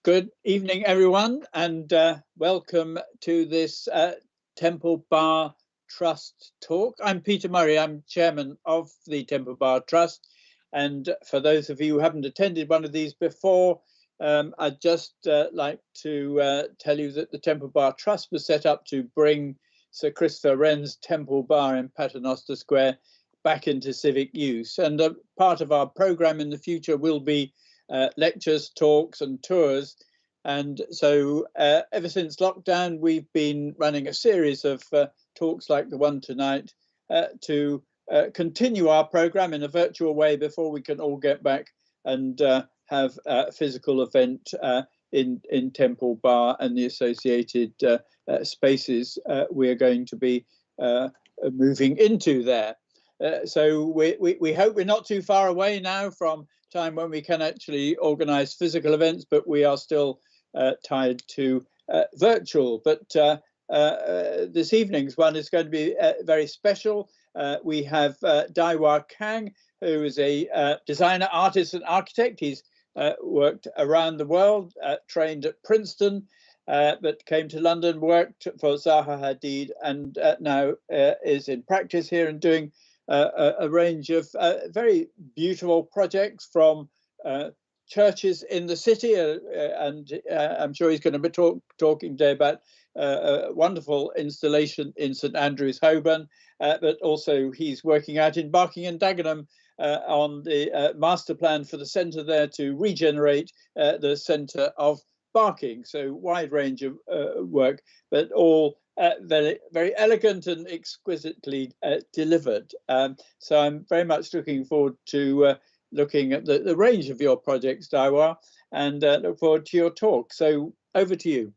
Good evening, everyone, and welcome to this Temple Bar Trust talk. I'm Peter Murray. I'm chairman of the Temple Bar Trust. And for those of you who haven't attended one of these before, I'd just like to tell you that the Temple Bar Trust was set up to bring Sir Christopher Wren's Temple Bar in Paternoster Square back into civic use. And part of our programme in the future will be lectures, talks and tours. And so ever since lockdown, we've been running a series of talks like the one tonight to continue our programme in a virtual way before we can all get back and have a physical event in Temple Bar and the associated spaces we're going to be moving into there. So we hope we're not too far away now from time when we can actually organise physical events, but we are still tied to virtual. But this evening's one is going to be very special. We have DaeWha Kang, who is a designer, artist and architect. He's worked around the world, trained at Princeton, but came to London, worked for Zaha Hadid, and now is in practice here and doing a range of very beautiful projects from churches in the city, and I'm sure he's going to be talking today about a wonderful installation in St Andrew Holborn, but also he's working out in Barking and Dagenham on the master plan for the centre there to regenerate the centre of Barking. So wide range of work, but all very, very elegant and exquisitely delivered. So I'm very much looking forward to looking at the range of your projects, DaeWha, and look forward to your talk. So over to you.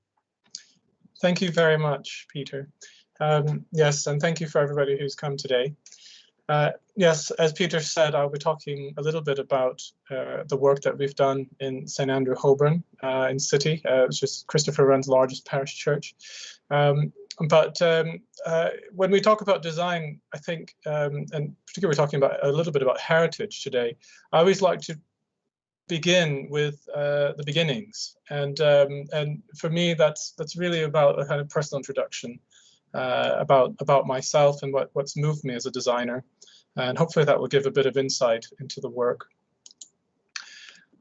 Thank you very much, Peter. Yes, and thank you for everybody who's come today. Yes, as Peter said, I'll be talking a little bit about the work that we've done in St Andrew Holborn in City, which is Christopher Wren's largest parish church. But when we talk about design, I think, and particularly we're talking about a little bit about heritage today, I always like to begin with the beginnings, and for me that's really about a kind of personal introduction about myself and what's moved me as a designer, and hopefully that will give a bit of insight into the work.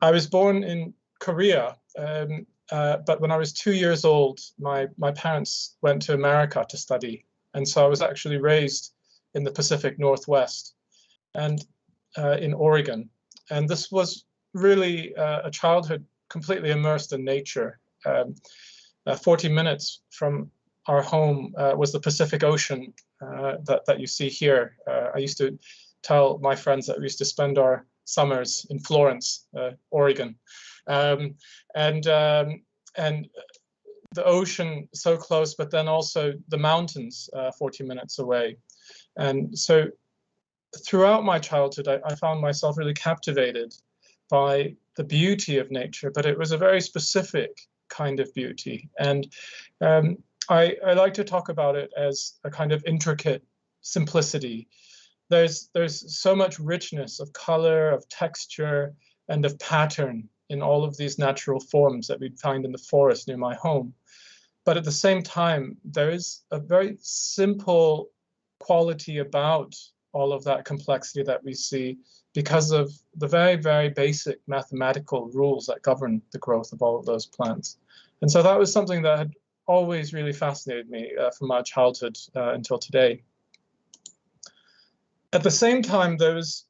I was born in Korea, but when I was 2 years old, my parents went to America to study, and so I was actually raised in the Pacific Northwest and in Oregon, and this was really a childhood completely immersed in nature. 40 minutes from our home was the Pacific Ocean that you see here. I used to tell my friends that we used to spend our summers in Florence, Oregon, and the ocean so close, but then also the mountains 40 minutes away. And so throughout my childhood, I found myself really captivated by the beauty of nature, but it was a very specific kind of beauty. And I like to talk about it as a kind of intricate simplicity. There's so much richness of color, of texture, and of pattern in all of these natural forms that we'd find in the forest near my home. But at the same time, there is a very simple quality about all of that complexity that we see because of the very, very basic mathematical rules that govern the growth of all of those plants. And so that was something that had always really fascinated me from my childhood until today. At the same time, there was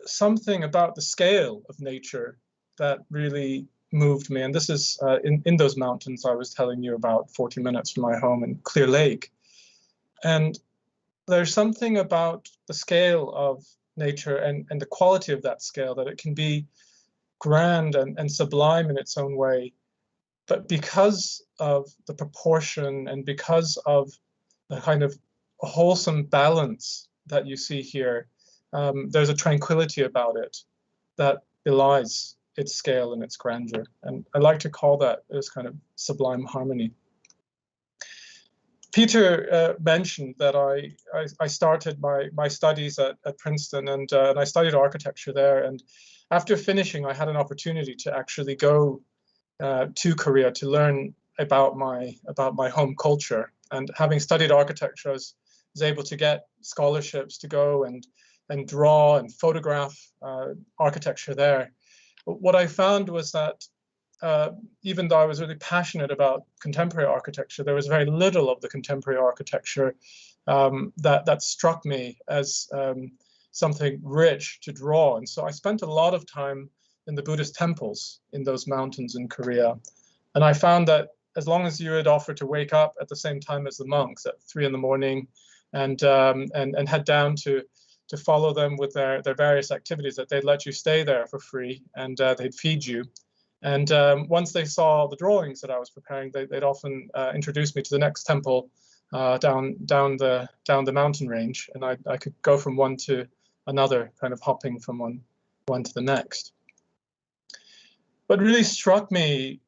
something about the scale of nature that really moved me. And this is in those mountains I was telling you about 40 minutes from my home in Clear Lake. And there's something about the scale of nature and the quality of that scale, that it can be grand and sublime in its own way. But because of the proportion and because of the kind of wholesome balance that you see here, there's a tranquility about it that belies its scale and its grandeur. And I like to call that as kind of sublime harmony. Peter mentioned that I started my studies at Princeton, and I studied architecture there. And after finishing, I had an opportunity to actually go to Korea to learn about my home culture. And having studied architecture, I was able to get scholarships to go and draw and photograph architecture there. But what I found was that even though I was really passionate about contemporary architecture, there was very little of the contemporary architecture that struck me as something rich to draw. And so I spent a lot of time in the Buddhist temples in those mountains in Korea. And I found that as long as you would offer to wake up at the same time as the monks at 3 in the morning and head down to follow them with their various activities, that they'd let you stay there for free and they'd feed you. And once they saw the drawings that I was preparing, they'd often introduce me to the next temple down the mountain range, and I could go from one to another, kind of hopping from one to the next. What really struck me,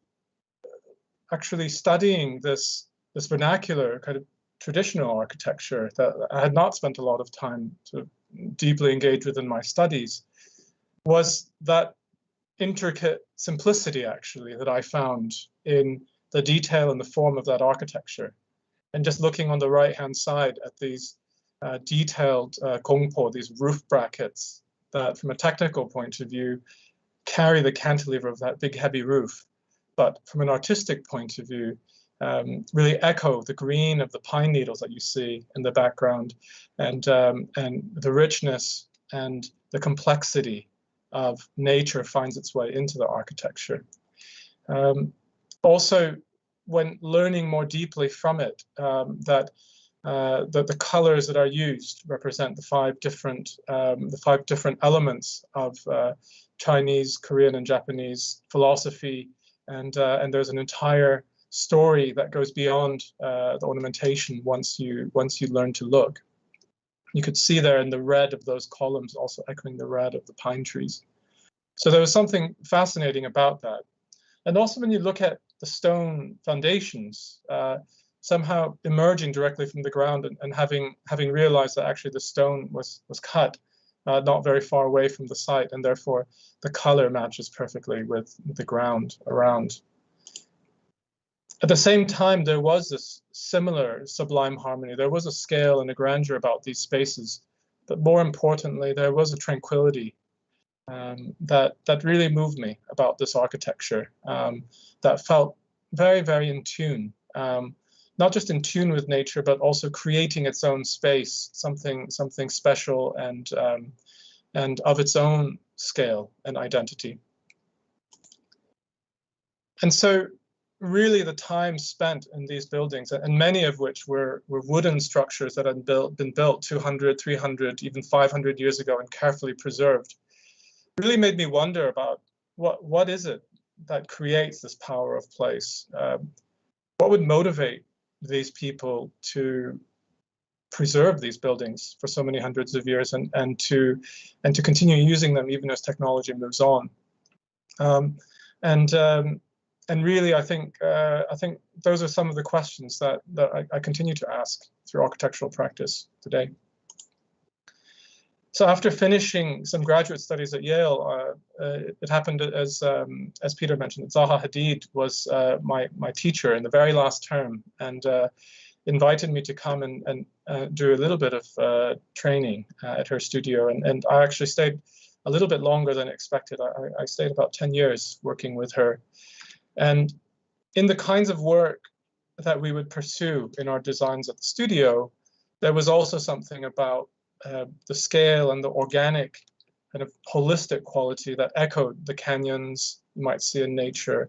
actually studying this vernacular kind of traditional architecture that I had not spent a lot of time to deeply engage with in my studies, was that intricate simplicity, actually, that I found in the detail and the form of that architecture. And just looking on the right-hand side at these detailed gongpo, these roof brackets that, from a technical point of view, carry the cantilever of that big, heavy roof, but from an artistic point of view, really echo the green of the pine needles that you see in the background, and the richness and the complexity of nature finds its way into the architecture. Also, when learning more deeply from it, that the colors that are used represent the five different elements of Chinese, Korean, and Japanese philosophy, and there's an entire story that goes beyond the ornamentation once you learn to look. You could see there in the red of those columns also echoing the red of the pine trees. So there was something fascinating about that. And also when you look at the stone foundations, somehow emerging directly from the ground and having realized that actually the stone was cut not very far away from the site, and therefore the color matches perfectly with the ground around. At the same time, there was this similar sublime harmony. There was a scale and a grandeur about these spaces, but more importantly, there was a tranquility that really moved me about this architecture, that felt very, very in tune, not just in tune with nature, but also creating its own space, something special and of its own scale and identity. And so really the time spent in these buildings, and many of which were wooden structures that had been built 200, 300, even 500 years ago and carefully preserved, really made me wonder about what is it that creates this power of place? What would motivate these people to preserve these buildings for so many hundreds of years and to continue using them even as technology moves on? And really, I think those are some of the questions that I continue to ask through architectural practice today. So after finishing some graduate studies at Yale, it happened as Peter mentioned, that Zaha Hadid was my teacher in the very last term, and invited me to come and do a little bit of training at her studio. And I actually stayed a little bit longer than expected. I stayed about 10 years working with her. And in the kinds of work that we would pursue in our designs at the studio, there was also something about the scale and the organic kind of holistic quality that echoed the canyons you might see in nature,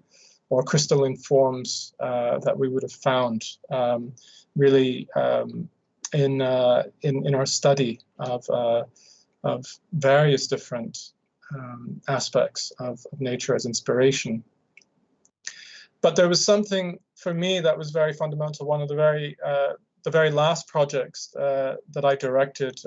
or crystalline forms that we would have found really in our study of various different aspects of nature as inspiration. But there was something for me that was very fundamental. One of the very last projects that I directed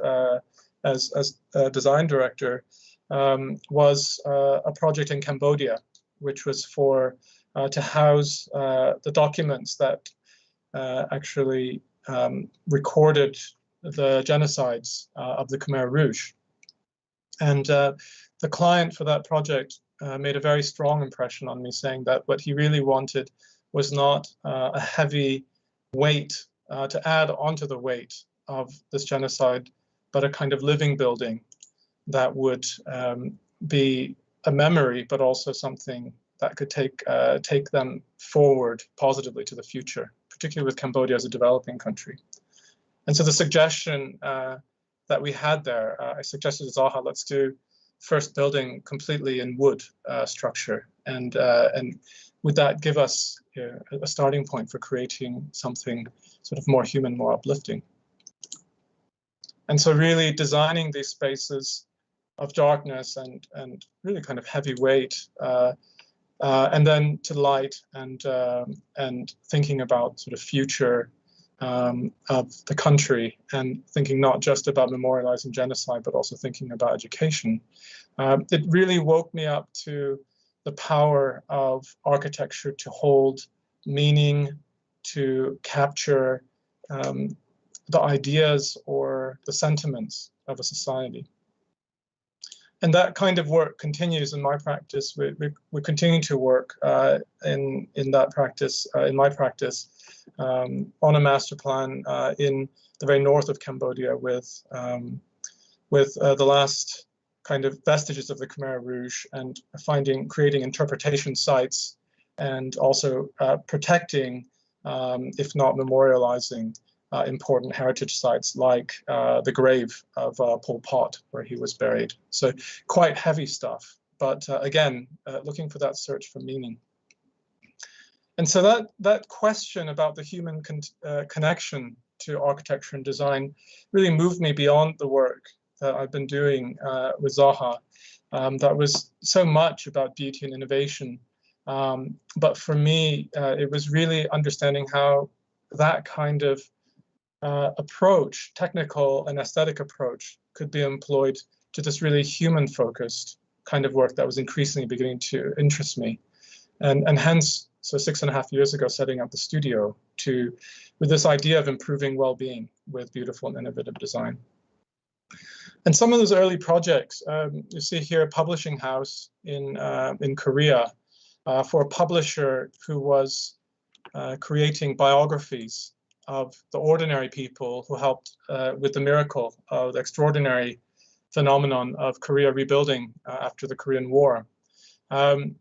as a design director was a project in Cambodia, which was to house the documents that actually recorded the genocides of the Khmer Rouge. And the client for that project made a very strong impression on me, saying that what he really wanted was not a heavy weight to add onto the weight of this genocide, but a kind of living building that would be a memory, but also something that could take them forward positively to the future, particularly with Cambodia as a developing country. And so the suggestion that we had there, I suggested to Zaha, let's do first building completely in wood structure, and would that give us a starting point for creating something sort of more human, more uplifting. And so really designing these spaces of darkness and really kind of heavy weight, and then to light and thinking about sort of future of the country, and thinking not just about memorializing genocide, but also thinking about education. It really woke me up to the power of architecture to hold meaning, to capture the ideas or the sentiments of a society. And that kind of work continues in my practice. We continue to work in that practice, in my practice, on a master plan in the very north of Cambodia with the last kind of vestiges of the Khmer Rouge, and creating interpretation sites, and also protecting, if not memorializing, important heritage sites like the grave of Pol Pot, where he was buried. So quite heavy stuff, but again, looking for that search for meaning. And so that question about the human connection to architecture and design really moved me beyond the work that I've been doing with Zaha. That was so much about beauty and innovation. But for me, it was really understanding how that kind of approach, technical and aesthetic approach, could be employed to this really human-focused kind of work that was increasingly beginning to interest me. And hence, so 6.5 years ago, setting up the studio with this idea of improving well-being with beautiful and innovative design. And some of those early projects, you see here a publishing house in Korea for a publisher who was creating biographies of the ordinary people who helped with the miracle of the extraordinary phenomenon of Korea rebuilding after the Korean War. The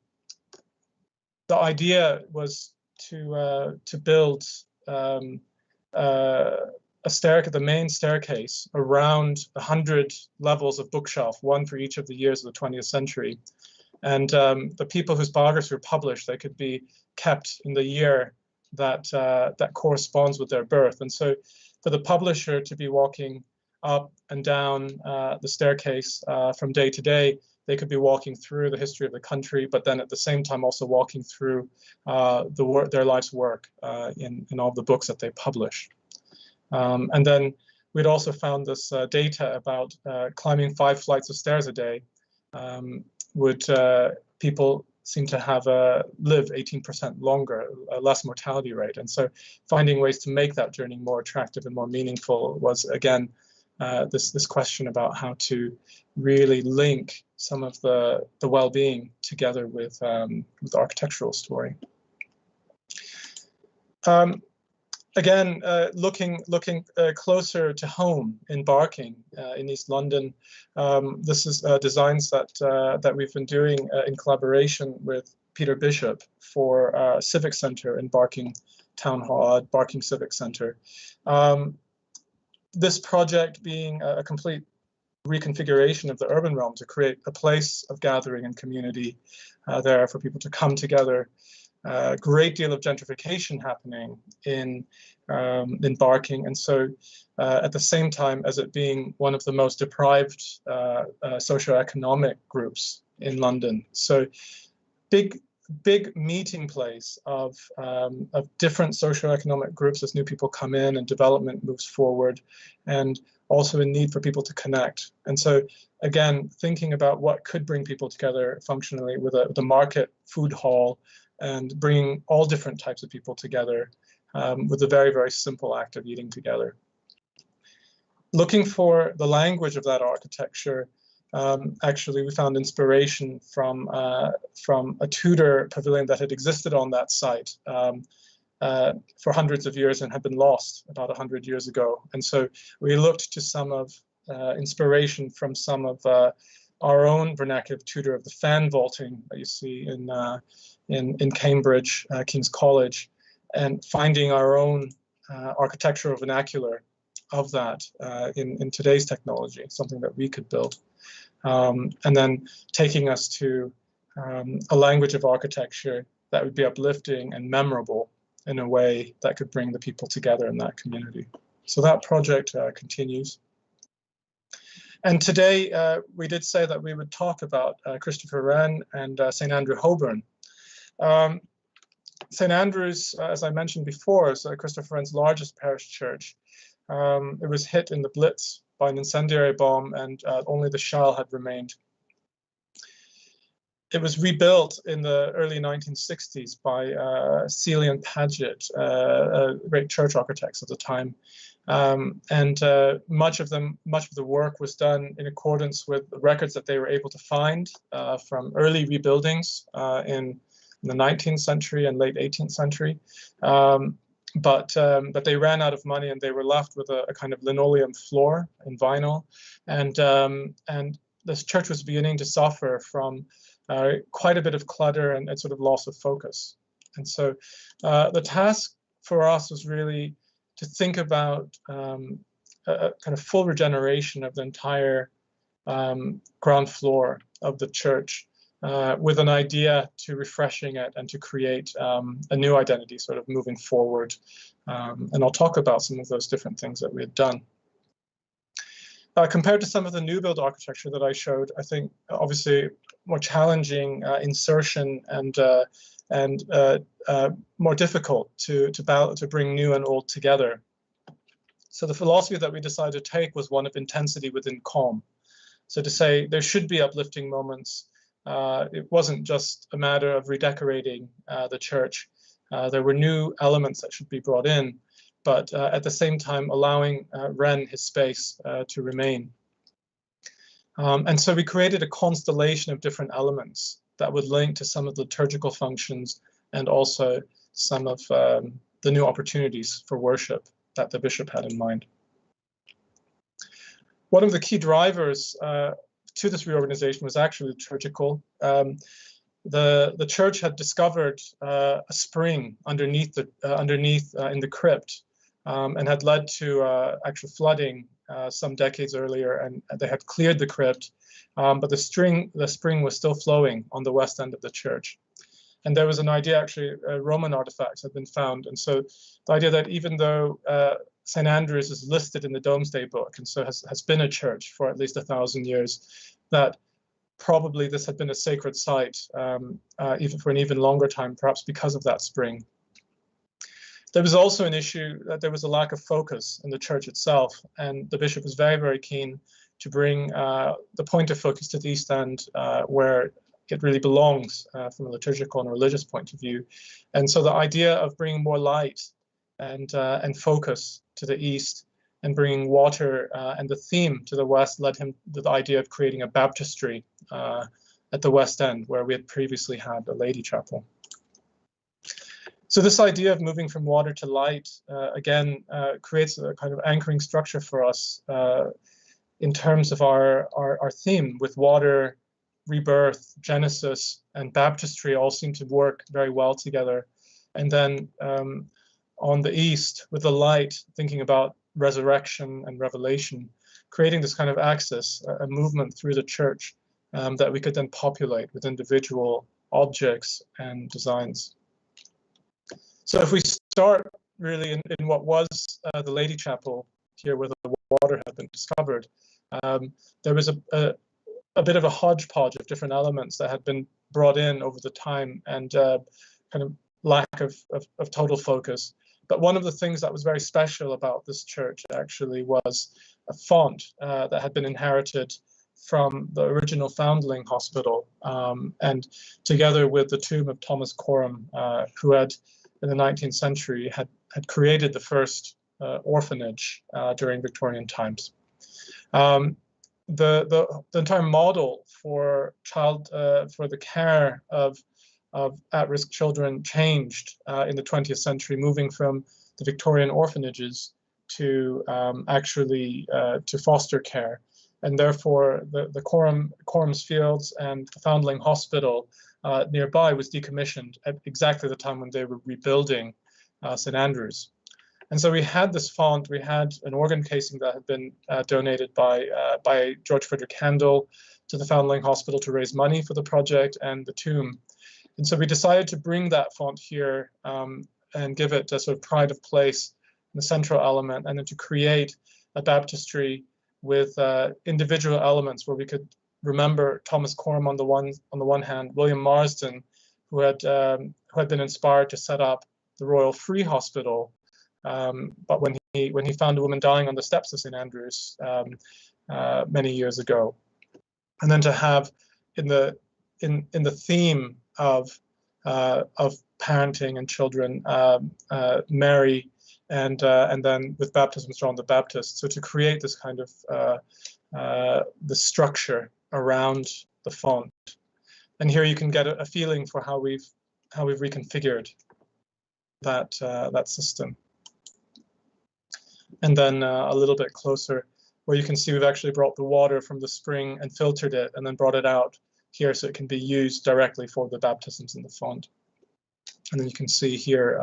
idea was to build the main staircase around 100 levels of bookshelf, one for each of the years of the 20th century. And the people whose biographies were published, they could be kept in the year that corresponds with their birth. And so for the publisher to be walking up and down the staircase from day to day, they could be walking through the history of the country, but then at the same time also walking through their life's work in all the books that they publish. And then we'd also found this data about climbing 5 flights of stairs a day would people seem to have live 18% longer, a less mortality rate. And so finding ways to make that journey more attractive and more meaningful was, again, this question about how to really link some of the well-being together with the architectural story. Again, looking closer to home in Barking in East London, this is designs that we've been doing in collaboration with Peter Bishop for Civic Centre in Barking Town Hall, Barking Civic Centre. This project being a complete reconfiguration of the urban realm to create a place of gathering and community there for people to come together. A great deal of gentrification happening in Barking, and so at the same time as it being one of the most deprived socioeconomic groups in London. So big meeting place of different socioeconomic groups as new people come in and development moves forward, and also a need for people to connect. And so again, thinking about what could bring people together functionally with a market food hall, and bringing all different types of people together with a very, very simple act of eating together. Looking for the language of that architecture Actually, we found inspiration from a Tudor pavilion that had existed on that site for hundreds of years and had been lost about 100 years ago. And so we looked to some of inspiration from some of our own vernacular of Tudor, of the fan vaulting that you see in Cambridge, King's College, and finding our own architectural vernacular of that in today's technology, something that we could build. And then taking us to a language of architecture that would be uplifting and memorable in a way that could bring the people together in that community. So that project continues. And today we did say that we would talk about Christopher Wren and St Andrew Holborn. St Andrew's, as I mentioned before, is Christopher Wren's largest parish church. It was hit in the Blitz by an incendiary bomb, and only the shell had remained. It was rebuilt in the early 1960s by Seeley and Paget, great church architects at the time, and much of the work was done in accordance with the records that they were able to find from early rebuildings in the 19th century and late 18th century. But they ran out of money and they were left with a kind of linoleum floor in vinyl, and this church was beginning to suffer from quite a bit of clutter and sort of loss of focus. And so the task for us was really to think about a kind of full regeneration of the entire ground floor of the church, with an idea to refreshing it and to create a new identity sort of moving forward. And I'll talk about some of those different things that we had done. Compared to some of the new build architecture that I showed, I think obviously more challenging insertion and more difficult to bring new and old together. So the philosophy that we decided to take was one of intensity within calm. So to say there should be uplifting moments. It wasn't just a matter of redecorating the church. There were new elements that should be brought in, but at the same time allowing Wren his space to remain. And so we created a constellation of different elements that would link to some of the liturgical functions and also some of the new opportunities for worship that the bishop had in mind. One of the key drivers to this reorganization was actually liturgical. The church had discovered a spring underneath in the crypt, and had led to actual flooding some decades earlier, and they had cleared the crypt, but the spring was still flowing on the west end of the church. And there was an idea, actually, Roman artifacts had been found, and so the idea that even though St Andrew's is listed in the Domesday Book, and so has been a church for at least 1,000 years, that probably this had been a sacred site even for an even longer time, perhaps because of that spring. There was also an issue that there was a lack of focus in the church itself, and the bishop was very, very keen to bring the point of focus to the east end, where it really belongs from a liturgical and religious point of view. And so the idea of bringing more light and focus to the east and bringing water and the theme to the west led him to the idea of creating a baptistry at the west end, where we had previously had a lady chapel. So this idea of moving from water to light, again, creates a kind of anchoring structure for us in terms of our theme, with water, rebirth, Genesis, and baptistry all seem to work very well together. And then on the east, with the light, thinking about resurrection and revelation, creating this kind of axis, a movement through the church that we could then populate with individual objects and designs. So if we start really in what was the Lady Chapel here, where the water had been discovered, there was a bit of a hodgepodge of different elements that had been brought in over the time, and kind of lack of total focus. But one of the things that was very special about this church actually was a font that had been inherited from the original Foundling Hospital, and together with the tomb of Thomas Coram, who had, in the 19th century, had created the first orphanage during Victorian times. the entire model for the care of at-risk children changed in the 20th century, moving from the Victorian orphanages to actually to foster care. And therefore, the Corham's Fields and the Foundling Hospital nearby was decommissioned at exactly the time when they were rebuilding St Andrews. And so we had this font, we had an organ casing that had been donated by George Frederick Handel to the Foundling Hospital to raise money for the project, and the tomb. And so we decided to bring that font here and give it a sort of pride of place, the central element, and then to create a baptistry with individual elements where we could remember Thomas Corham on the one hand, William Marsden, who had been inspired to set up the Royal Free Hospital, but when he found a woman dying on the steps of St Andrews many years ago, and then to have in the theme of parenting and children, Mary, and then with baptism, John the Baptist. So to create this kind of the structure around the font, and here you can get a feeling for how we've reconfigured that system. And then a little bit closer, where you can see we've actually brought the water from the spring and filtered it, and then brought it out here so it can be used directly for the baptisms in the font. And then you can see here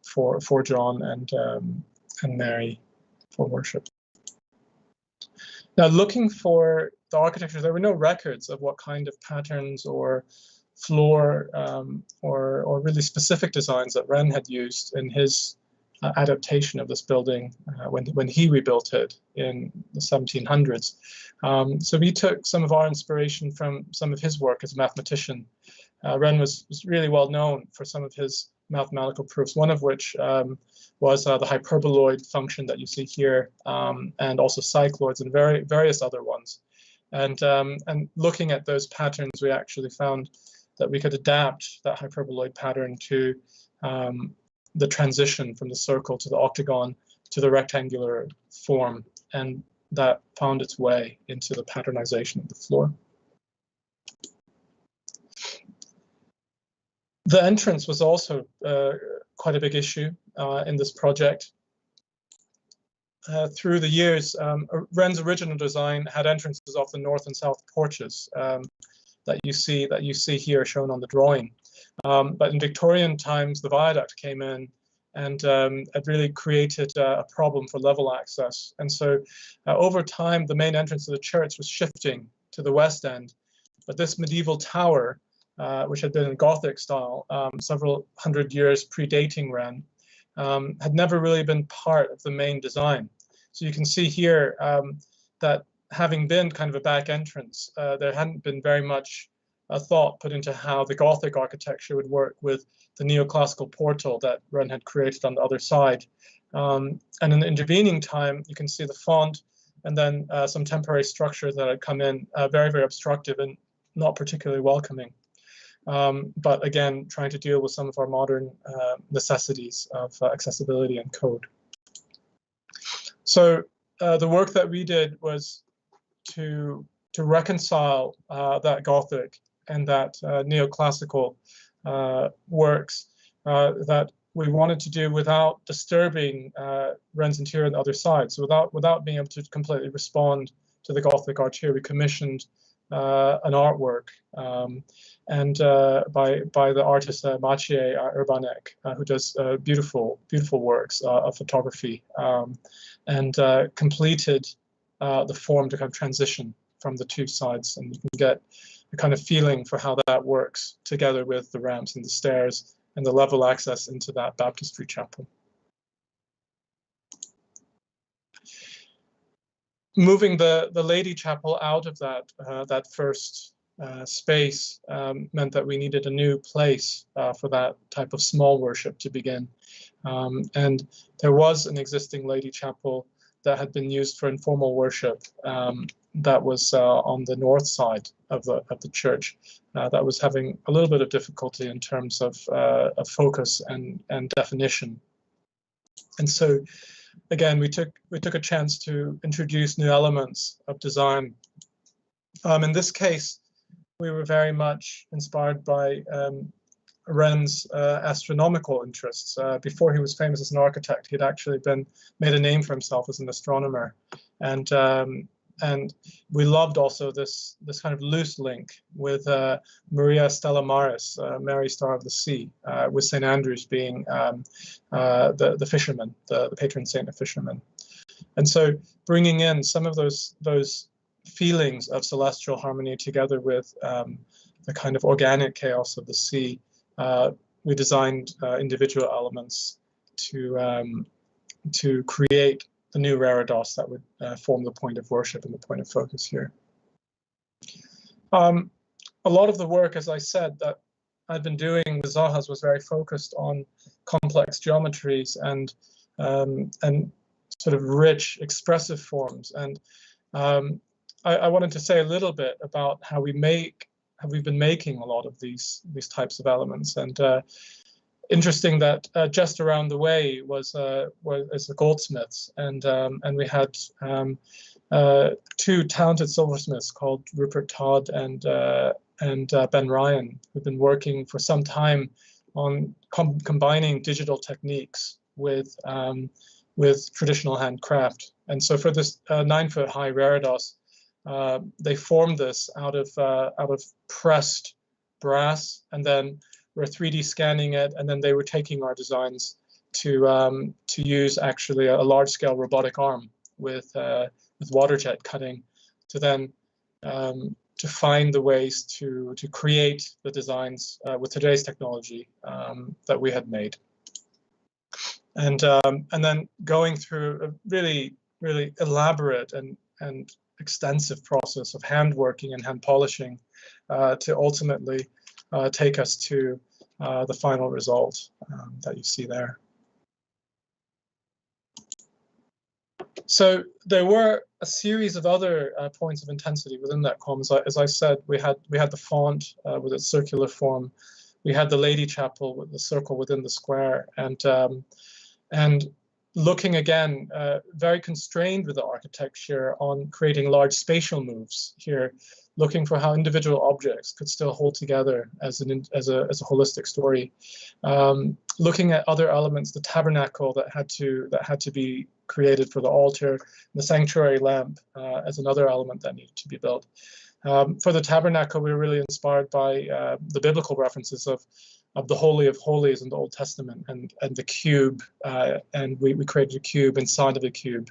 for John and Mary for worship. Now, looking for the architecture, there were no records of what kind of patterns or floor or really specific designs that Wren had used in his adaptation of this building when he rebuilt it in the 1700s. So we took some of our inspiration from some of his work as a mathematician. Wren was really well known for some of his mathematical proofs, one of which was the hyperboloid function that you see here, and also cycloids and various other ones. And looking at those patterns, we actually found that we could adapt that hyperboloid pattern to the transition from the circle to the octagon to the rectangular form, and that found its way into the patternization of the floor. The entrance was also quite a big issue in this project. Through the years, Wren's original design had entrances off the north and south porches that you see here shown on the drawing. But in Victorian times, the viaduct came in, and it really created a problem for level access. And so over time, the main entrance of the church was shifting to the west end. But this medieval tower, which had been in Gothic style, several hundred years predating Wren, had never really been part of the main design. So you can see here that having been kind of a back entrance, there hadn't been very much thought put into how the Gothic architecture would work with the neoclassical portal that Wren had created on the other side. And in the intervening time, you can see the font and then some temporary structures that had come in, very, very obstructive and not particularly welcoming. But again, trying to deal with some of our modern necessities of accessibility and code. So the work that we did was to reconcile that Gothic and that neoclassical works that we wanted to do without disturbing Wren's interior on the other side. So without being able to completely respond to the Gothic art here, we commissioned an artwork and by the artist Maciej Urbanek, who does beautiful works of photography, and completed the form to kind of transition from the two sides, and you can get a kind of feeling for how that works together with the ramps and the stairs and the level access into that baptistry chapel. Moving the Lady Chapel out of that first space meant that we needed a new place for that type of small worship to begin. And there was an existing Lady Chapel that had been used for informal worship that was on the north side of the church that was having a little bit of difficulty in terms of focus and definition. And so again, we took a chance to introduce new elements of design. In this case, we were very much inspired by Wren's astronomical interests. Before he was famous as an architect, he'd actually made a name for himself as an astronomer, and we loved also this kind of loose link with Maria Stella Maris, Mary Star of the Sea, with St Andrew's being the fisherman, the patron saint of fishermen, and so bringing in some of those feelings of celestial harmony together with the kind of organic chaos of the sea. We designed individual elements to create the new reredos that would form the point of worship and the point of focus here. A lot of the work, as I said, that I've been doing with Zaha's was very focused on complex geometries and sort of rich, expressive forms. And I wanted to say a little bit about how we've been making a lot of these types of elements. And interesting that just around the way was the goldsmiths, and we had two talented silversmiths called Rupert Todd and Ben Ryan, who've been working for some time on combining digital techniques with traditional handcraft. And so for this 9-foot high reredos, they formed this out of pressed brass, and then we're 3D scanning it, and then they were taking our designs to use actually a large-scale robotic arm with water jet cutting to then to find the ways to create the designs with today's technology that we had made, and then going through a really elaborate and extensive process of hand working and hand polishing to ultimately take us to the final result that you see there. So there were a series of other points of intensity within that column. As I said, we had the font with its circular form. We had the Lady Chapel with the circle within the square, and looking again very constrained with the architecture on creating large spatial moves here, looking for how individual objects could still hold together as a holistic story. Looking at other elements, the tabernacle that had to be created for the altar, the sanctuary lamp as another element that needed to be built. For the tabernacle, we were really inspired by the biblical references of the Holy of Holies in the Old Testament and the cube, and we created a cube inside of the cube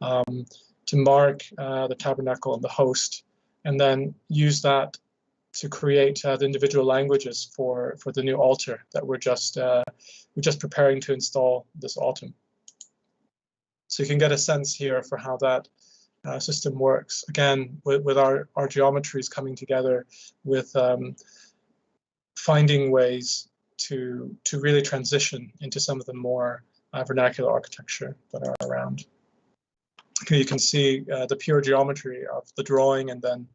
to mark the tabernacle and the host, and then use that to create the individual languages for the new altar that we're just preparing to install this autumn. So you can get a sense here for how that system works. Again, with our geometries coming together, with finding ways to really transition into some of the more vernacular architecture that are around. Here you can see the pure geometry of the drawing, and then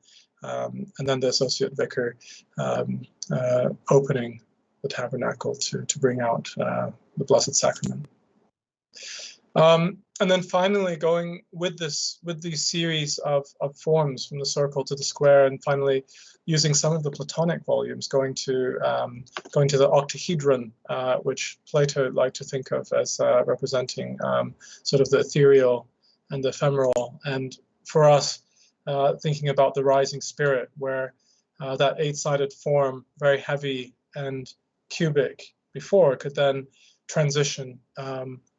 the associate vicar opening the tabernacle to bring out the Blessed Sacrament. And then finally going with these series of forms from the circle to the square, and finally using some of the Platonic volumes, going to the octahedron, which Plato liked to think of as representing sort of the ethereal and the ephemeral, and for us thinking about the rising spirit, where that 8-sided form, very heavy and cubic before, could then transition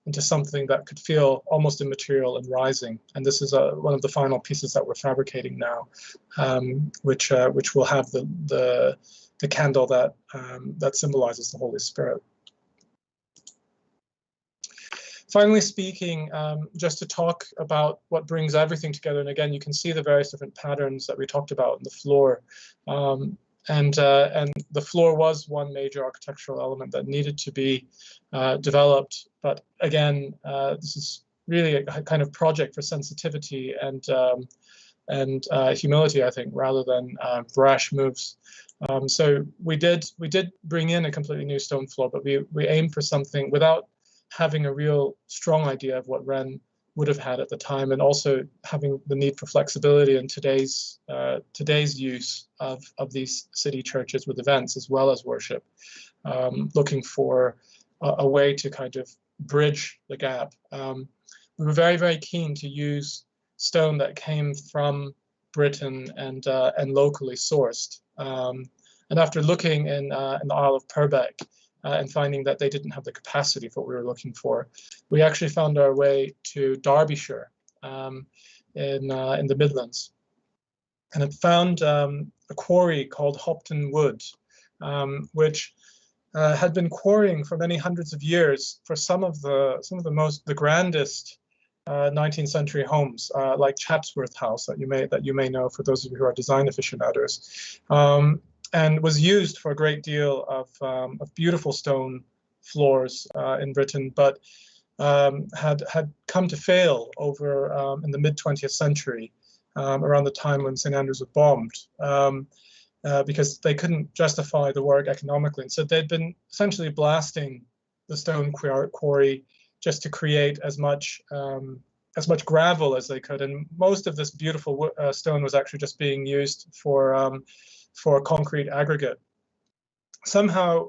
into something that could feel almost immaterial and rising. And this is one of the final pieces that we're fabricating now, which will have the candle that symbolizes the Holy Spirit. Finally speaking, just to talk about what brings everything together, and again, you can see the various different patterns that we talked about in the floor. And the floor was one major architectural element that needed to be developed. But again, this is really a kind of project for sensitivity and humility, I think, rather than brash moves. So we did bring in a completely new stone floor, but we aimed for something without having a real strong idea of what Wren would have had at the time, and also having the need for flexibility in today's use of these city churches with events as well as worship, looking for a way to kind of bridge the gap. We were very, very keen to use stone that came from Britain and locally sourced. And after looking in the Isle of Purbeck and finding that they didn't have the capacity for what we were looking for, we actually found our way to Derbyshire in the Midlands, and it found a quarry called Hopton Wood, which had been quarrying for many hundreds of years for some of the grandest 19th century homes, like Chatsworth House that you may know, for those of you who are design aficionados, and was used for a great deal of beautiful stone floors in Britain, but had come to fail over in the mid 20th century, around the time when St Andrews was bombed, because they couldn't justify the work economically. And so they'd been essentially blasting the stone quarry just to create as much gravel as they could. And most of this beautiful stone was actually just being used for concrete aggregate. Somehow,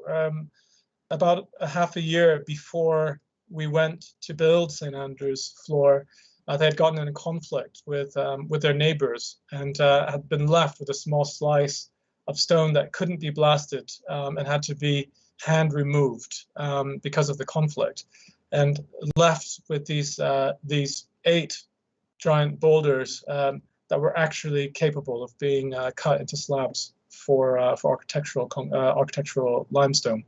about a half a year before we went to build St Andrew's floor, they had gotten in a conflict with their neighbours, and had been left with a small slice of stone that couldn't be blasted and had to be hand removed because of the conflict, and left with these 8 giant boulders that were actually capable of being cut into slabs for architectural limestone.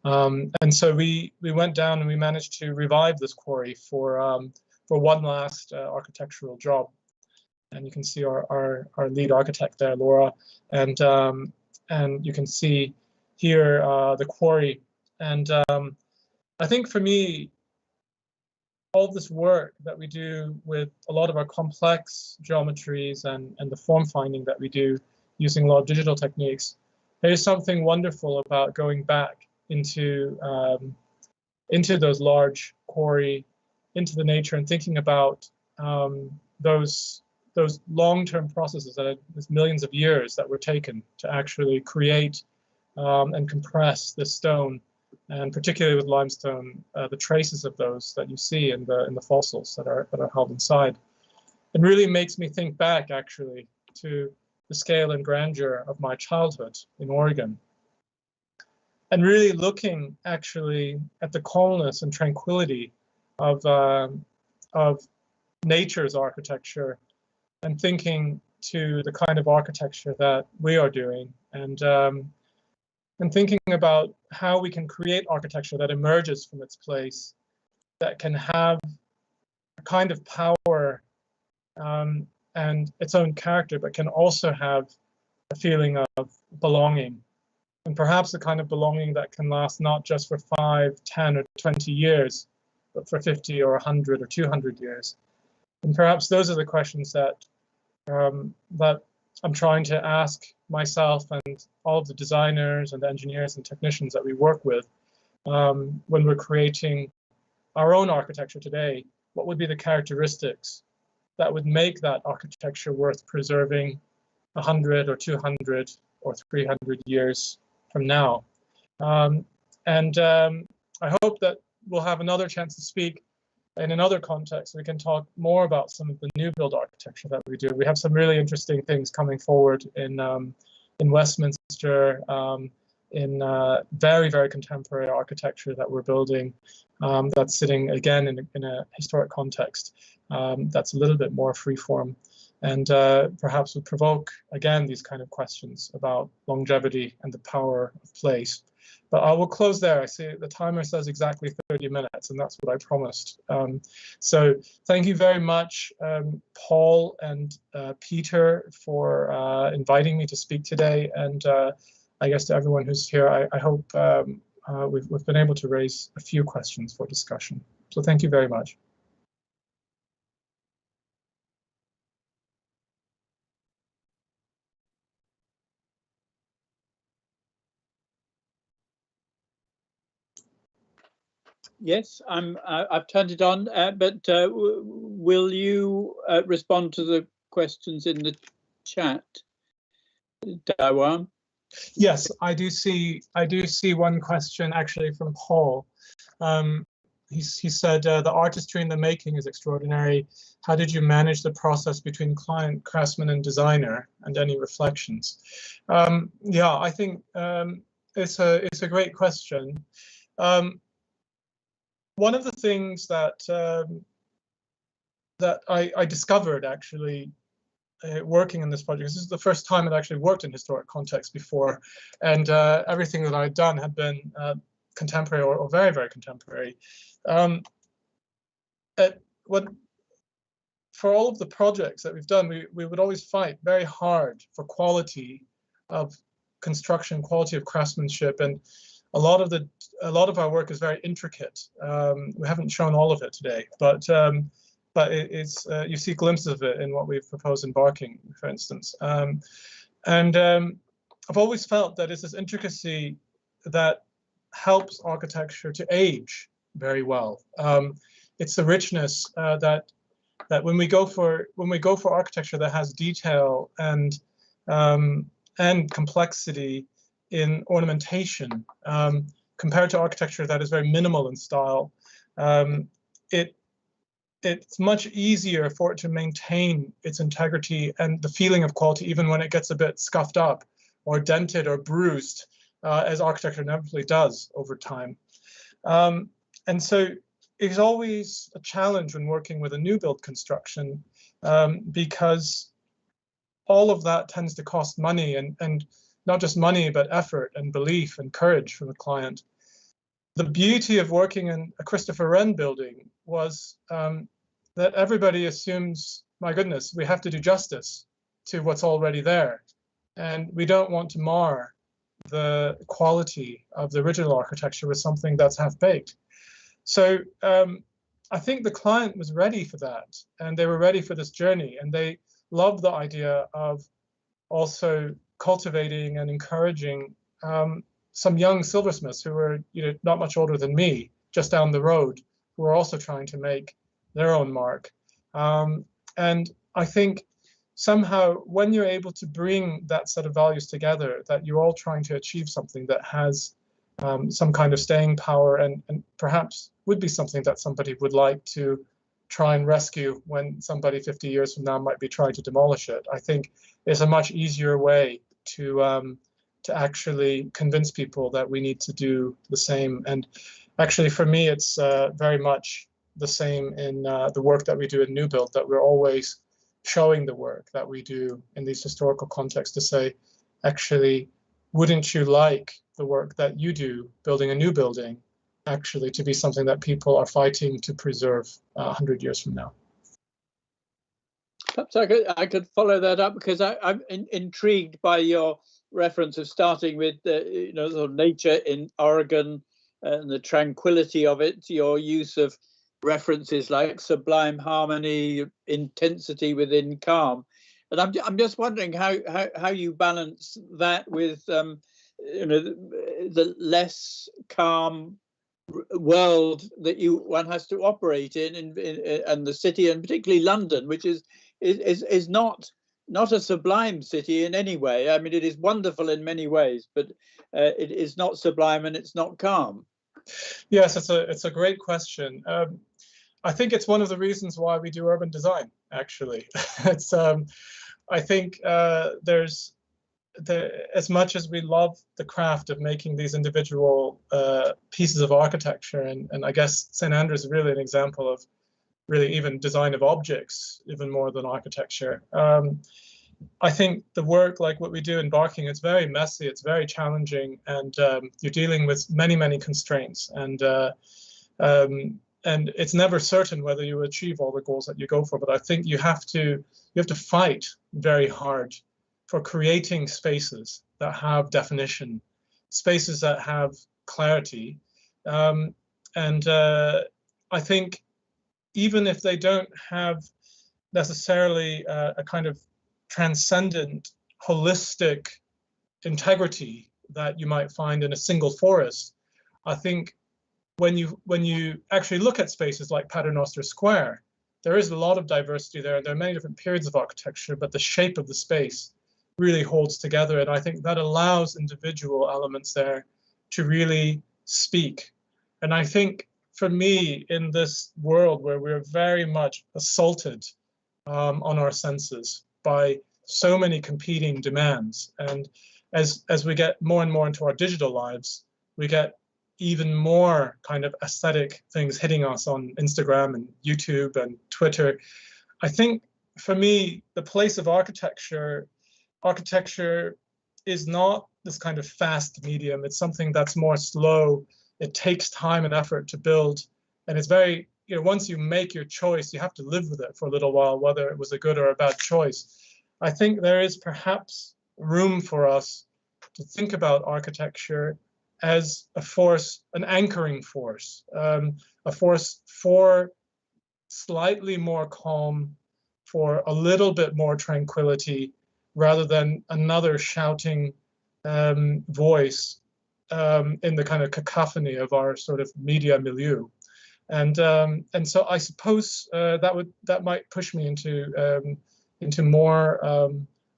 And so we went down and we managed to revive this quarry for one last architectural job. And you can see our lead architect there, Laura, and you can see here the quarry. And I think for me, all this work that we do with a lot of our complex geometries and the form finding that we do using a lot of digital techniques, there is something wonderful about going back into those large quarry, into the nature, and thinking about those long-term processes that there's millions of years that were taken to actually create and compress this stone, and particularly with limestone, the traces of those that you see in the fossils that are held inside. It really makes me think back actually to the scale and grandeur of my childhood in Oregon, and really looking actually at the calmness and tranquility of nature's architecture, and thinking to the kind of architecture that we are doing, and thinking about how we can create architecture that emerges from its place, that can have a kind of power and its own character, but can also have a feeling of belonging, and perhaps the kind of belonging that can last not just for 5, 10, or 20 years, but for 50 or 100 or 200 years. And perhaps those are the questions that I'm trying to ask myself and all of the designers and the engineers and technicians that we work with when we're creating our own architecture today. What would be the characteristics that would make that architecture worth preserving 100 or 200 or 300 years from now? I hope that we'll have another chance to speak in another context. We can talk more about some of the new build architecture that we do. We have some really interesting things coming forward in Westminster, in very, very contemporary architecture that we're building, that's sitting again in a historic context, that's a little bit more freeform, and perhaps would provoke again these kind of questions about longevity and the power of place. But I will close there. I see the timer says exactly 30 minutes, and that's what I promised. So thank you very much, Paul and Peter, for inviting me to speak today. And I guess to everyone who's here, I hope we've been able to raise a few questions for discussion. So thank you very much. Yes, I've turned it on, but will you respond to the questions in the chat, DaeWha? Yes, I do see one question actually from Paul. He said, the artistry in the making is extraordinary. How did you manage the process between client, craftsman, and designer, and any reflections? Yeah, I think it's a great question. One of the things that I discovered actually working in this project, this is the first time I'd actually worked in historic context before, and everything that I'd done had been contemporary or very, very contemporary. For all of the projects that we've done, we would always fight very hard for quality of construction, quality of craftsmanship, and a lot of our work is very intricate. We haven't shown all of it today, but it's you see glimpses of it in what we've proposed in Barking, for instance. I've always felt that it's this intricacy that helps architecture to age very well. It's the richness that when we go for architecture that has detail and complexity in ornamentation, compared to architecture that is very minimal in style, it's much easier for it to maintain its integrity and the feeling of quality, even when it gets a bit scuffed up or dented or bruised, as architecture inevitably does over time. And so it's always a challenge when working with a new build construction, because all of that tends to cost money, and not just money, but effort and belief and courage from the client. The beauty of working in a Christopher Wren building was that everybody assumes, my goodness, we have to do justice to what's already there. And we don't want to mar the quality of the original architecture with something that's half-baked. So I think the client was ready for that, and they were ready for this journey, and they loved the idea of also cultivating and encouraging some young silversmiths who were, not much older than me, just down the road, who were also trying to make their own mark. And I think somehow when you're able to bring that set of values together, that you're all trying to achieve something that has some kind of staying power, and perhaps would be something that somebody would like to try and rescue when somebody 50 years from now might be trying to demolish it. I think it's a much easier way to actually convince people that we need to do the same. And actually, for me, it's very much the same in the work that we do in new build, that we're always showing the work that we do in these historical contexts to say, actually, wouldn't you like the work that you do building a new building actually to be something that people are fighting to preserve 100 years from now? Perhaps I could follow that up, because I'm intrigued by your reference of starting with sort of nature in Oregon and the tranquility of it, your use of references like sublime harmony, intensity within calm. And I'm just wondering how you balance that with the less calm world that one has to operate in and the city, and particularly London, which is not a sublime city in any way. I mean, it is wonderful in many ways, but it is not sublime and it's not calm. Yes, it's a great question. I think it's one of the reasons why we do urban design, actually. It's I think as much as we love the craft of making these individual pieces of architecture, and I guess St Andrews is really an example of really even design of objects, even more than architecture. I think the work, like what we do in Barking, it's very messy, it's very challenging, and you're dealing with many, many constraints, and it's never certain whether you achieve all the goals that you go for. But I think you have to fight very hard for creating spaces that have definition, spaces that have clarity, and I think even if they don't have necessarily a kind of transcendent, holistic integrity that you might find in a single forest, I think when you actually look at spaces like Paternoster Square, there is a lot of diversity there. There are many different periods of architecture, but the shape of the space really holds together. And I think that allows individual elements there to really speak. And I think for me, in this world where we're very much assaulted on our senses by so many competing demands, and as we get more and more into our digital lives, we get even more kind of aesthetic things hitting us on Instagram and YouTube and Twitter. I think for me, the place of architecture is not this kind of fast medium. It's something that's more slow. It takes time and effort to build. And it's very, once you make your choice, you have to live with it for a little while, whether it was a good or a bad choice. I think there is perhaps room for us to think about architecture as a force, an anchoring force, a force for slightly more calm, for a little bit more tranquility, rather than another shouting voice in the kind of cacophony of our sort of media milieu. And so I suppose that might push me into more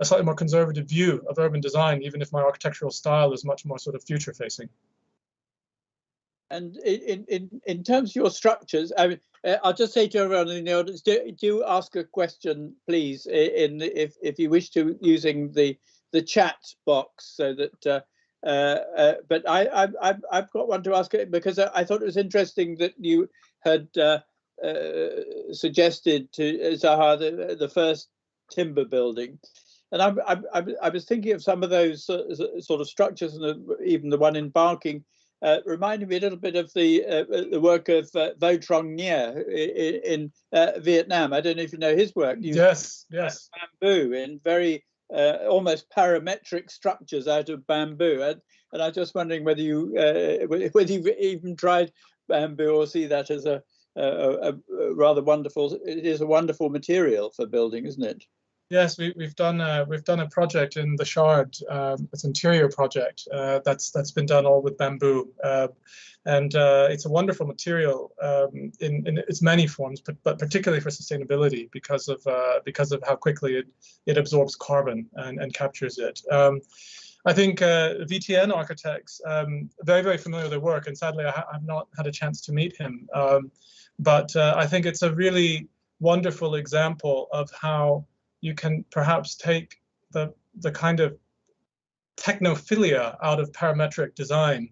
a slightly more conservative view of urban design, even if my architectural style is much more sort of future facing. And in terms of your structures, I mean, I'll just say to everyone in the audience, do ask a question, please, if you wish to, using the chat box, so that. But I've got one to ask, because I thought it was interesting that you had suggested to Zaha the first timber building. And I was thinking of some of those sort of structures, and even the one in Barking, reminded me a little bit of the work of Vo Trong Nghia in Vietnam. I don't know if you know his work. Yes. Bamboo in very almost parametric structures out of bamboo. And I'm just wondering whether you've even tried bamboo, or see that as a rather wonderful. It is a wonderful material for building, isn't it? Yes, we've done a project in the Shard. It's an interior project that's been done all with bamboo, and it's a wonderful material in its many forms, but particularly for sustainability, because of how quickly it absorbs carbon and captures it. I think VTN Architects, very, very familiar with their work, and sadly I have not had a chance to meet him, but I think it's a really wonderful example of how you can perhaps take the kind of technophilia out of parametric design,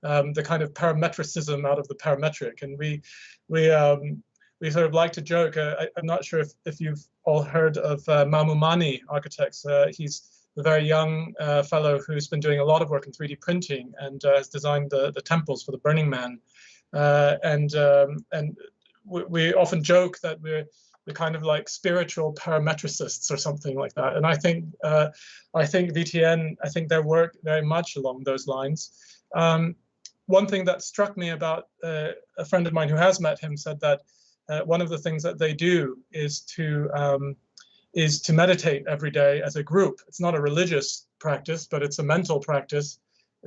the kind of parametricism out of the parametric. And we sort of like to joke. I'm not sure if you've all heard of Mamumani Architects. He's a very young fellow who's been doing a lot of work in 3D printing, and has designed the temples for the Burning Man. And we often joke that we're kind of like spiritual parametricists or something like that. And I think VTN, I think their work very much along those lines. One thing that struck me about a friend of mine who has met him said that one of the things that they do is to meditate every day as a group. It's not a religious practice, but it's a mental practice,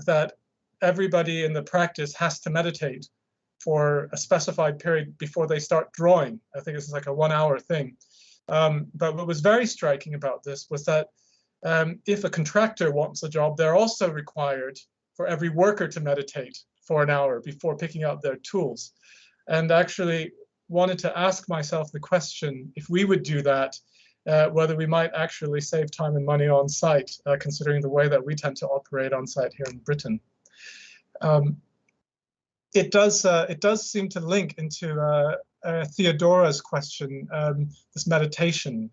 that everybody in the practice has to meditate for a specified period before they start drawing. I think this is like a 1 hour thing. But what was very striking about this was that if a contractor wants a job, they're also required for every worker to meditate for an hour before picking up their tools. And actually wanted to ask myself the question, if we would do that, whether we might actually save time and money on site, considering the way that we tend to operate on site here in Britain. It does seem to link into Theodora's question, this meditation.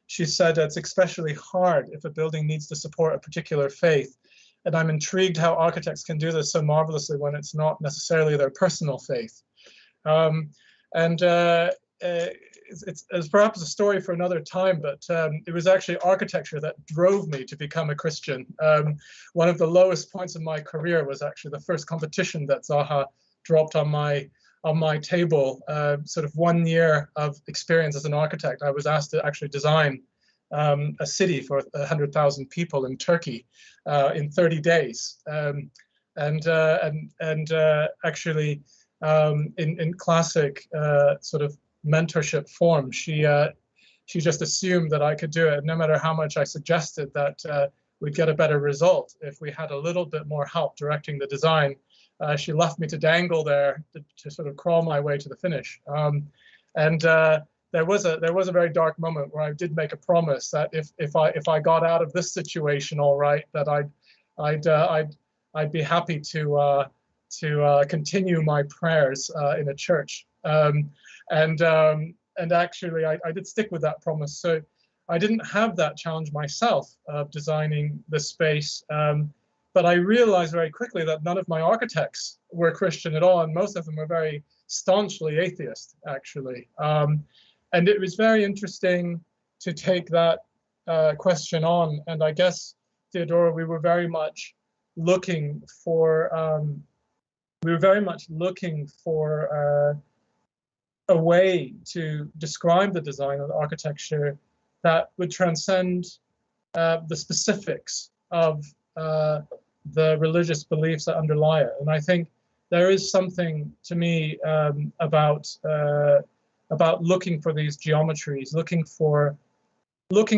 She said it's especially hard if a building needs to support a particular faith. And I'm intrigued how architects can do this so marvelously when it's not necessarily their personal faith. It's perhaps a story for another time, but it was actually architecture that drove me to become a Christian. One of the lowest points of my career was actually the first competition that Zaha dropped on my table. Sort of 1 year of experience as an architect, I was asked to actually design a city for 100,000 people in Turkey in 30 days. Actually, in classic sort of mentorship form, she just assumed that I could do it, no matter how much I suggested that we'd get a better result if we had a little bit more help directing the design. She left me to dangle there to sort of crawl my way to the finish. There was a very dark moment where I did make a promise that if I got out of this situation all right, that I'd be happy to continue my prayers in a church. And actually, I did stick with that promise. So I didn't have that challenge myself of designing the space. But I realized very quickly that none of my architects were Christian at all, and most of them were very staunchly atheist, actually. And it was very interesting to take that question on. And I guess, Theodora, we were very much looking for a way to describe the design of the architecture that would transcend the specifics of the religious beliefs that underlie it. And I think there is something to me about looking for these geometries, looking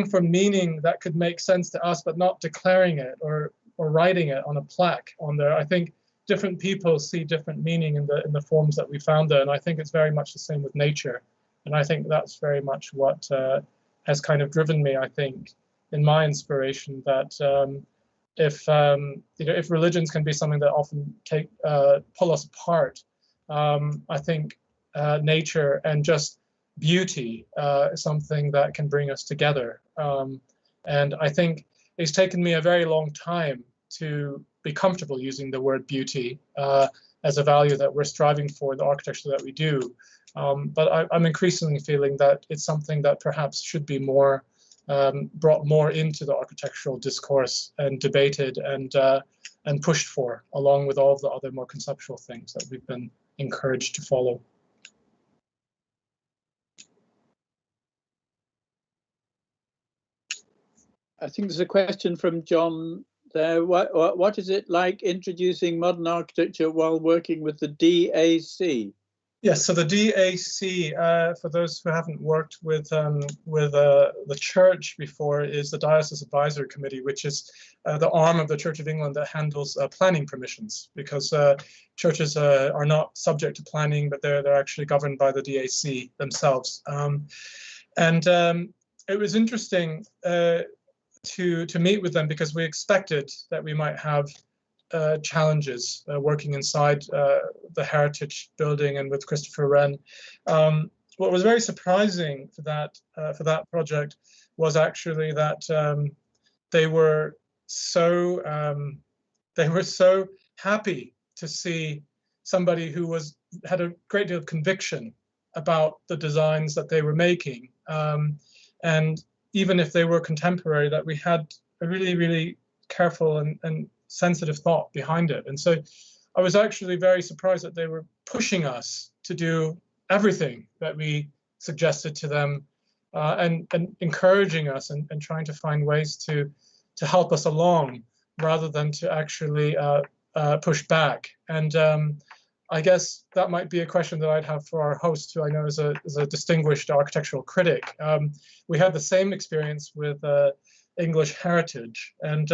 for meaning that could make sense to us, but not declaring it or writing it on a plaque on there. I think different people see different meaning in the forms that we found there, and I think it's very much the same with nature. And I think that's very much what has kind of driven me, I think, in my inspiration, that if religions can be something that often pull us apart, I think nature and just beauty is something that can bring us together. And I think it's taken me a very long time to be comfortable using the word beauty as a value that we're striving for in the architecture that we do. But I'm increasingly feeling that it's something that perhaps should be more brought more into the architectural discourse and debated and pushed for, along with all of the other more conceptual things that we've been encouraged to follow. I think there's a question from John there. What is it like introducing modern architecture while working with the DAC? Yes, so the DAC, for those who haven't worked with the church before, is the Diocese Advisory Committee, which is the arm of the Church of England that handles planning permissions, because churches are not subject to planning, but they're actually governed by the DAC themselves. It was interesting to meet with them, because we expected that we might have challenges working inside the heritage building and with Christopher Wren. What was very surprising for that project was actually that they were so happy to see somebody who had a great deal of conviction about the designs that they were making, and even if they were contemporary, that we had a really, really careful and sensitive thought behind it. And so I was actually very surprised that they were pushing us to do everything that we suggested to them, and encouraging us and trying to find ways to help us along rather than to actually push back. And I guess that might be a question that I'd have for our host, who I know is a distinguished architectural critic. We had the same experience with English heritage, and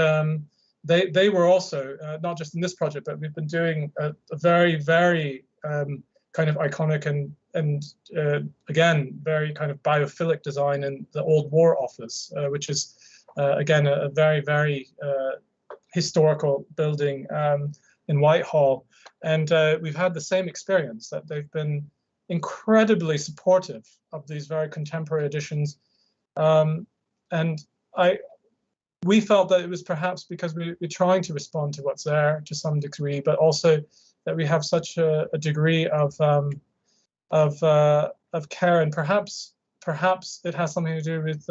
they were also, not just in this project, but we've been doing a very, very kind of iconic and again, very kind of biophilic design in the Old War Office, which is, again, a very, very historical building in Whitehall. And we've had the same experience, that they've been incredibly supportive of these very contemporary additions. And we felt that it was perhaps because we're trying to respond to what's there to some degree, but also that we have such a degree of care, and perhaps it has something to do with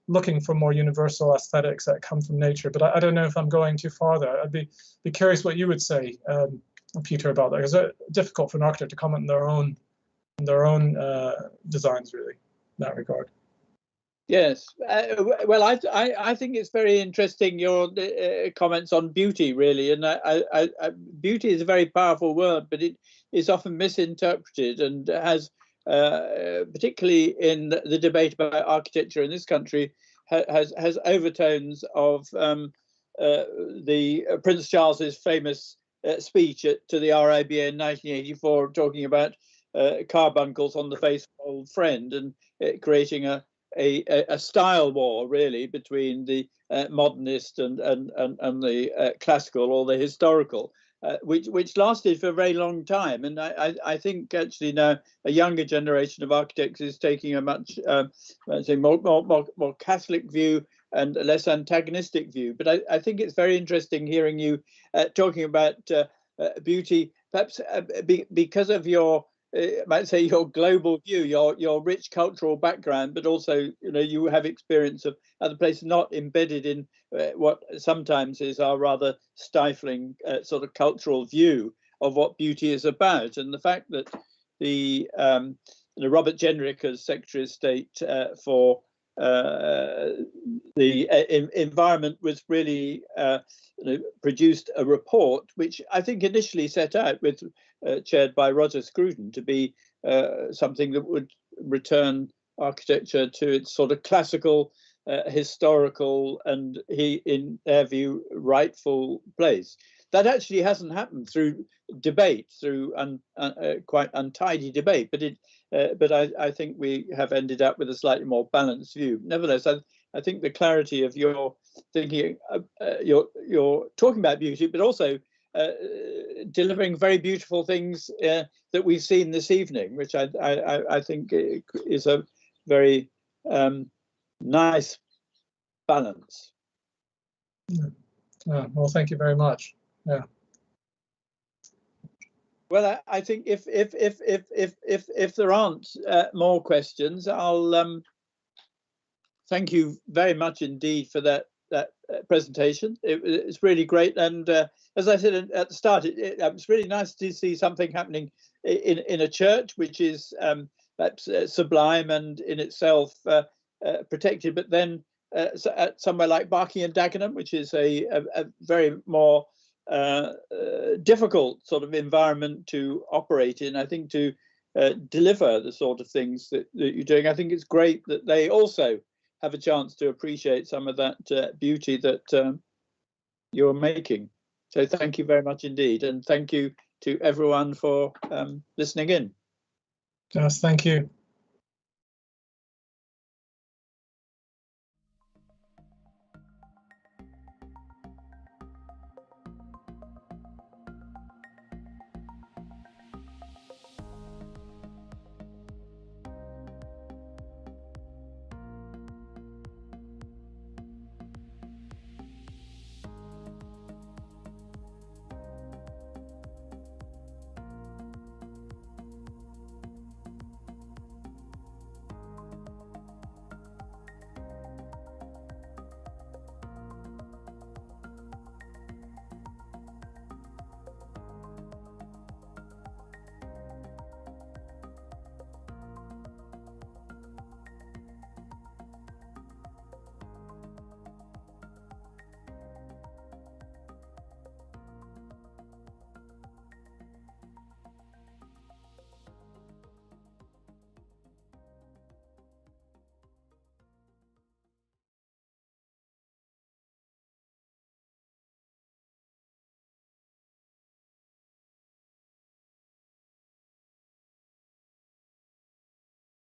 looking for more universal aesthetics that come from nature. But I don't know if I'm going too far there. I'd be curious what you would say, Peter, about that, because it's difficult for an architect to comment on their own designs, really, in that regard. Yes. Well, I think it's very interesting, your comments on beauty, really. And beauty is a very powerful word, but it is often misinterpreted and has, particularly in the debate about architecture in this country, has overtones of the Prince Charles's famous speech to the RIBA in 1984, talking about carbuncles on the face of an old friend, and creating a style war, really, between the modernist and the classical or the historical, which lasted for a very long time. And I think actually now a younger generation of architects is taking a much say more Catholic view and a less antagonistic view. But I think it's very interesting hearing you talking about beauty, perhaps because of your might say your global view, your rich cultural background, but also, you have experience of other places, not embedded in what sometimes is our rather stifling sort of cultural view of what beauty is about. And the fact that the Robert Jenrick, as Secretary of State for the environment, was really produced a report which I think initially set out with chaired by Roger Scruton to be something that would return architecture to its sort of classical, historical, and in their view, rightful place. That actually hasn't happened through debate, through quite untidy debate, but I think we have ended up with a slightly more balanced view. Nevertheless, I think the clarity of your thinking, you're talking about beauty, but also delivering very beautiful things that we've seen this evening, which I think is a very nice balance. Yeah. Well, thank you very much. Yeah. Well, I think if there aren't more questions, I'll thank you very much indeed for that presentation. It's really great, and as I said at the start, it's really nice to see something happening in a church which is perhaps sublime and in itself protected, but then somewhere like Barking and Dagenham, which is a very more difficult sort of environment to operate in, I think, to deliver the sort of things that you're doing. I think it's great that they also have a chance to appreciate some of that beauty that you're making. So thank you very much indeed, and thank you to everyone for listening in. Yes, thank you.